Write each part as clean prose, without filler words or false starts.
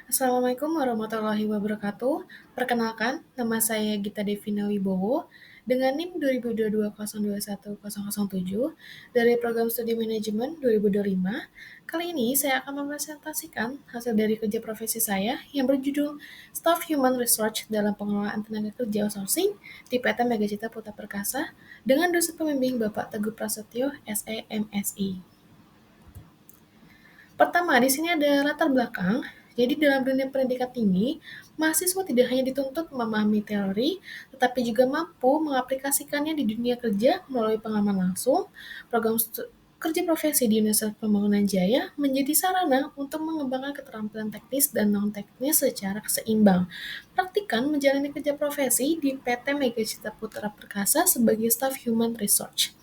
Assalamualaikum warahmatullahi wabarakatuh. Perkenalkan, nama saya Gita Devina Wibowo dengan NIM 2022021007 dari Program Studi Manajemen 2025. Kali ini saya akan mempresentasikan hasil dari kerja profesi saya yang berjudul Staff Human Resource dalam Pengelolaan Tenaga Kerja Outsourcing di PT Megacita Putra Perkasa dengan dosen pembimbing Bapak Teguh Prasetyo, SEMSI. Pertama, di sini ada latar belakang. Jadi dalam dunia pendidikan tinggi, mahasiswa tidak hanya dituntut memahami teori, tetapi juga mampu mengaplikasikannya di dunia kerja melalui pengalaman langsung. Program kerja profesi di Universitas Pembangunan Jaya menjadi sarana untuk mengembangkan keterampilan teknis dan non-teknis secara seimbang. Praktikan menjalani kerja profesi di PT Megacita Putra Perkasa sebagai staf human resource.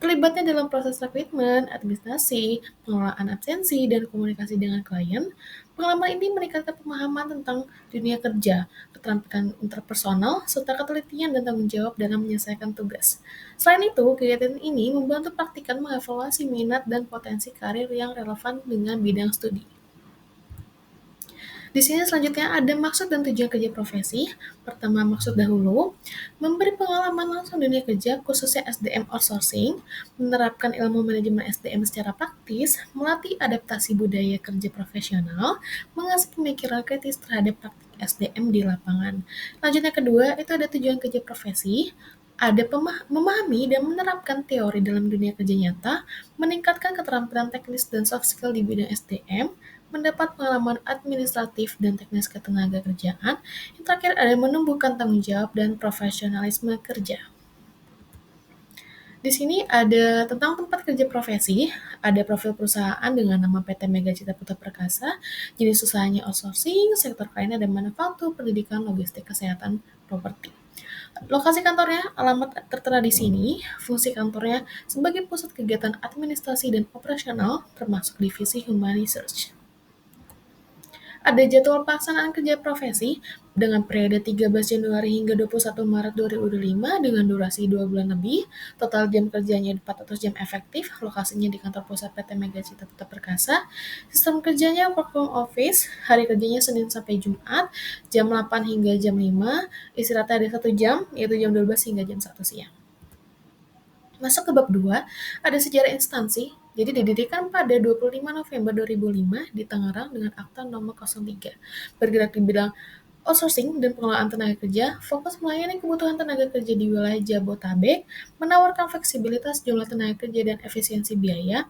Terlibatnya dalam proses rekrutmen, administrasi, pengelolaan absensi, dan komunikasi dengan klien, pengalaman ini meningkatkan pemahaman tentang dunia kerja, keterampilan interpersonal, serta ketelitian dan tanggung jawab dalam menyelesaikan tugas. Selain itu, kegiatan ini membantu praktikan mengevaluasi minat dan potensi karir yang relevan dengan bidang studi. Di sini selanjutnya ada maksud dan tujuan kerja profesi. Pertama, maksud dahulu, memberi pengalaman langsung dunia kerja khususnya SDM outsourcing, menerapkan ilmu manajemen SDM secara praktis, melatih adaptasi budaya kerja profesional, mengasah pemikiran kritis terhadap praktik SDM di lapangan. Lanjutnya kedua, itu ada tujuan kerja profesi, ada memahami dan menerapkan teori dalam dunia kerja nyata, meningkatkan keterampilan teknis dan soft skill di bidang SDM, mendapat pengalaman administratif dan teknis ketenaga kerjaan. Yang terakhir ada menumbuhkan tanggung jawab dan profesionalisme kerja. Di sini ada tentang tempat kerja profesi, ada profil perusahaan dengan nama PT Megacita Putra Perkasa, jenis usahanya outsourcing, sektor lainnya ada manufaktur, pendidikan, logistik, kesehatan, properti. Lokasi kantornya, alamat tertera di sini, fungsi kantornya sebagai pusat kegiatan administrasi dan operasional, termasuk divisi Human Research. Ada jadwal pelaksanaan kerja profesi dengan periode 13 Januari hingga 21 Maret 2025 dengan durasi 2 bulan lebih, total jam kerjanya 400 jam efektif, lokasinya di kantor pusat PT Megacita Putra Perkasa, sistem kerjanya work from office, hari kerjanya Senin sampai Jumat, jam 8 hingga jam 5, istirahat ada 1 jam, yaitu jam 12 hingga jam 1 siang. Masuk ke bab 2, ada sejarah instansi. Jadi didirikan pada 25 November 2005 di Tangerang dengan akta nomor 03. Bergerak di bidang outsourcing dan pengelolaan tenaga kerja, fokus melayani kebutuhan tenaga kerja di wilayah Jabotabek, menawarkan fleksibilitas jumlah tenaga kerja dan efisiensi biaya,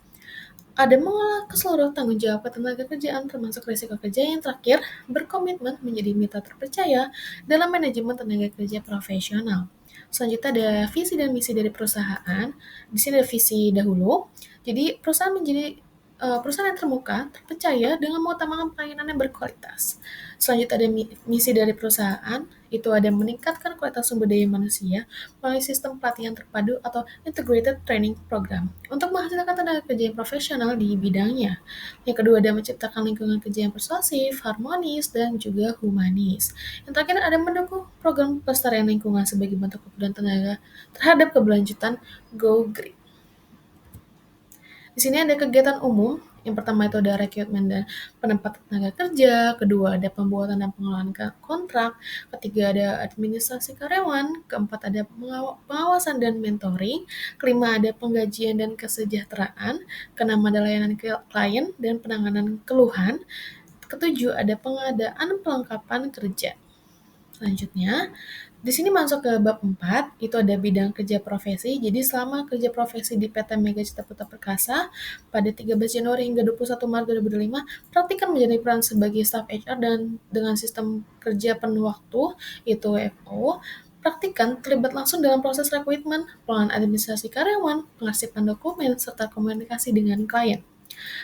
ada mengolah keseluruhan tanggung jawab ketenaga kerjaan termasuk risiko kerja yang terakhir, berkomitmen menjadi mitra terpercaya dalam manajemen tenaga kerja profesional. Selanjutnya ada visi dan misi dari perusahaan. Di sini ada visi dahulu. Jadi perusahaan menjadi perusahaan yang terbuka, terpercaya dengan mengutamakan pelayanan yang berkualitas. Selanjutnya ada misi dari perusahaan, itu ada meningkatkan kualitas sumber daya manusia melalui sistem pelatihan terpadu atau integrated training program untuk menghasilkan tenaga kerja yang profesional di bidangnya. Yang kedua ada menciptakan lingkungan kerja yang persuasif, harmonis, dan juga humanis. Yang terakhir ada mendukung program pelestarian lingkungan sebagai bentuk kepedulian tenaga terhadap keberlanjutan Go Green. Di sini ada kegiatan umum. Yang pertama itu ada rekrutmen dan penempatan tenaga kerja, kedua ada pembuatan dan pengelolaan kontrak, ketiga ada administrasi karyawan, keempat ada pengawasan dan mentoring, kelima ada penggajian dan kesejahteraan, keenam ada layanan klien dan penanganan keluhan, ketujuh ada pengadaan pelengkapan kerja. Selanjutnya, di sini masuk ke bab 4, itu ada bidang kerja profesi. Jadi selama kerja profesi di PT Megacita Putra Perkasa pada 13 Januari hingga 21 Maret 2025, praktikan menjadi peran sebagai staf HR dan dengan sistem kerja penuh waktu, itu WFO. Praktikan terlibat langsung dalam proses rekrutmen, pengelolaan administrasi karyawan, pengarsipan dokumen, serta komunikasi dengan klien.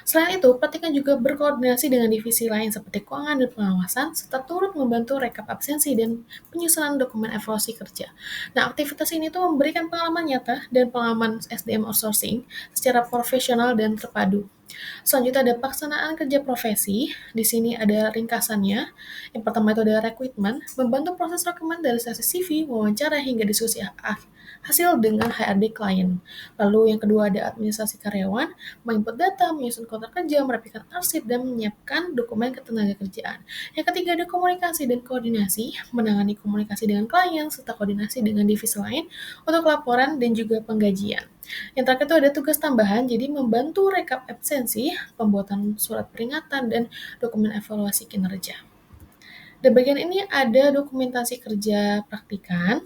Selain itu, praktikan juga berkoordinasi dengan divisi lain seperti keuangan dan pengawasan, serta turut membantu rekap absensi dan penyusunan dokumen evaluasi kerja. Nah, aktivitas ini tuh memberikan pengalaman nyata dan pengalaman SDM outsourcing secara profesional dan terpadu. Selanjutnya ada pelaksanaan kerja profesi. Di sini ada ringkasannya. Yang pertama itu ada recruitment, membantu proses rekomendasi CV, wawancara hingga diskusi hasil dengan HRD klien. Lalu yang kedua ada administrasi karyawan, menginput data, menyusun kontrak kerja, merapikan arsip, dan menyiapkan dokumen ketenagakerjaan. Yang ketiga ada komunikasi dan koordinasi, menangani komunikasi dengan klien, serta koordinasi dengan divisi lain untuk laporan dan juga penggajian. Yang terakhir itu ada tugas tambahan, jadi membantu rekap absensi, pembuatan surat peringatan, dan dokumen evaluasi kinerja. Di bagian ini ada dokumentasi kerja praktikan.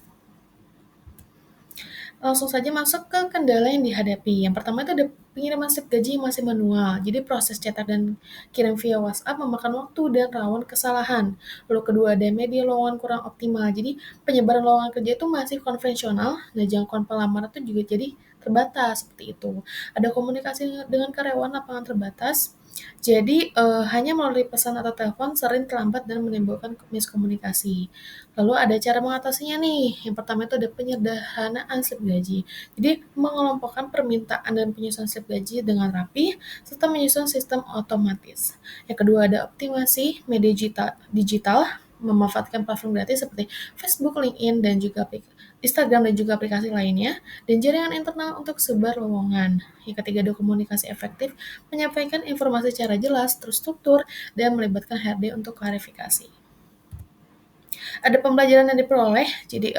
Langsung saja masuk ke kendala yang dihadapi. Yang pertama itu ada pengiriman slip gaji yang masih manual. Jadi proses cetak dan kirim via WhatsApp memakan waktu dan rawan kesalahan. Lalu kedua ada media lowongan kurang optimal. Jadi penyebaran lowongan kerja itu masih konvensional. Nah, jangkauan pelamar itu juga jadi terbatas seperti itu. Ada komunikasi dengan karyawan lapangan terbatas. Jadi hanya melalui pesan atau telepon sering terlambat dan menimbulkan miskomunikasi. Lalu ada cara mengatasinya nih. Yang pertama itu ada penyederhanaan slip gaji. Jadi mengelompokkan permintaan dan penyusunan slip gaji dengan rapi serta menyusun sistem otomatis. Yang kedua ada optimasi media digital memanfaatkan platform gratis seperti Facebook, LinkedIn, dan juga Instagram dan juga aplikasi lainnya, dan jaringan internal untuk sebar lowongan. Yang ketiga ada komunikasi efektif, menyampaikan informasi secara jelas, terstruktur, dan melibatkan HRD untuk klarifikasi. Ada pembelajaran yang diperoleh, jadi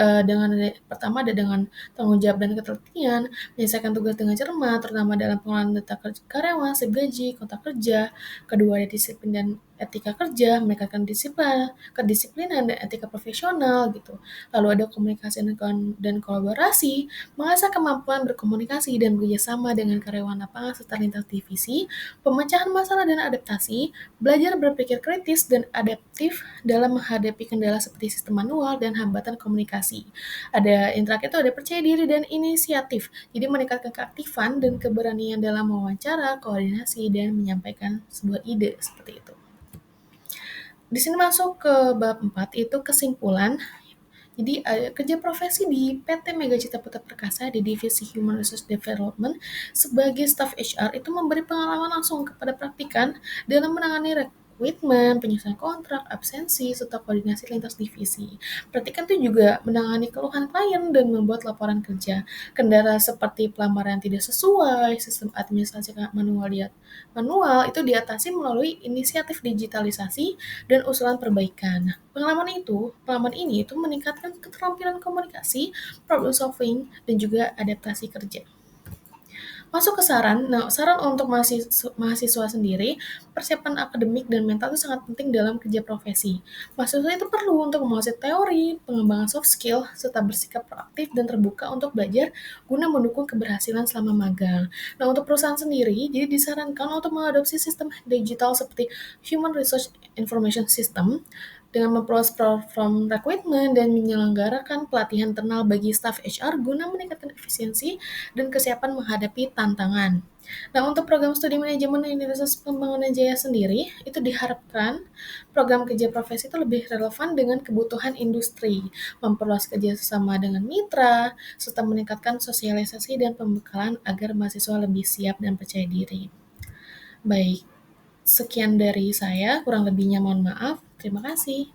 pertama ada dengan tanggung jawab dan ketelitian, menyelesaikan tugas dengan cermat, terutama dalam pengelolaan data karyawan, slip gaji, kontrak kerja. Kedua ada disiplin dan etika kerja, meningkatkan kedisiplinan dan etika profesional gitu. Lalu ada komunikasi dan kolaborasi, mengasah kemampuan berkomunikasi dan bekerjasama dengan karyawan lapangan serta lintas divisi, pemecahan masalah dan adaptasi, belajar berpikir kritis dan adaptif dalam menghadapi kendala seperti sistem manual dan hambatan komunikasi. Ada yang terakhir itu ada percaya diri dan inisiatif. Jadi meningkatkan keaktifan dan keberanian dalam mewawancara, koordinasi, dan menyampaikan sebuah ide seperti itu. Di sini masuk ke bab 4 itu kesimpulan. Jadi kerja profesi di PT Mega Cita Putra Perkasa di Divisi Human Resource Development sebagai staf HR itu memberi pengalaman langsung kepada praktikan dalam menangani rekrutmen, penyusunan kontrak, absensi, serta koordinasi lintas divisi. Praktikan itu juga menangani keluhan klien dan membuat laporan kerja. Kendala seperti pelamaran tidak sesuai, sistem administrasi manual itu diatasi melalui inisiatif digitalisasi dan usulan perbaikan. Pengalaman ini itu meningkatkan keterampilan komunikasi, problem solving, dan juga adaptasi kerja. Masuk ke saran, nah saran untuk mahasiswa sendiri, persiapan akademik dan mental itu sangat penting dalam kerja profesi. Mahasiswa itu perlu untuk menguasai teori, pengembangan soft skill, serta bersikap proaktif dan terbuka untuk belajar guna mendukung keberhasilan selama magang. Nah, untuk perusahaan sendiri, jadi disarankan untuk mengadopsi sistem digital seperti Human Resource Information System dengan memperluas platform recruitment dan menyelenggarakan pelatihan internal bagi staf HR guna meningkatkan efisiensi dan kesiapan menghadapi tantangan. Nah, untuk program studi manajemen Universitas Pembangunan Jaya sendiri, itu diharapkan program kerja profesi itu lebih relevan dengan kebutuhan industri, memperluas kerjasama dengan mitra, serta meningkatkan sosialisasi dan pembekalan agar mahasiswa lebih siap dan percaya diri. Baik, sekian dari saya, kurang lebihnya mohon maaf. Terima kasih.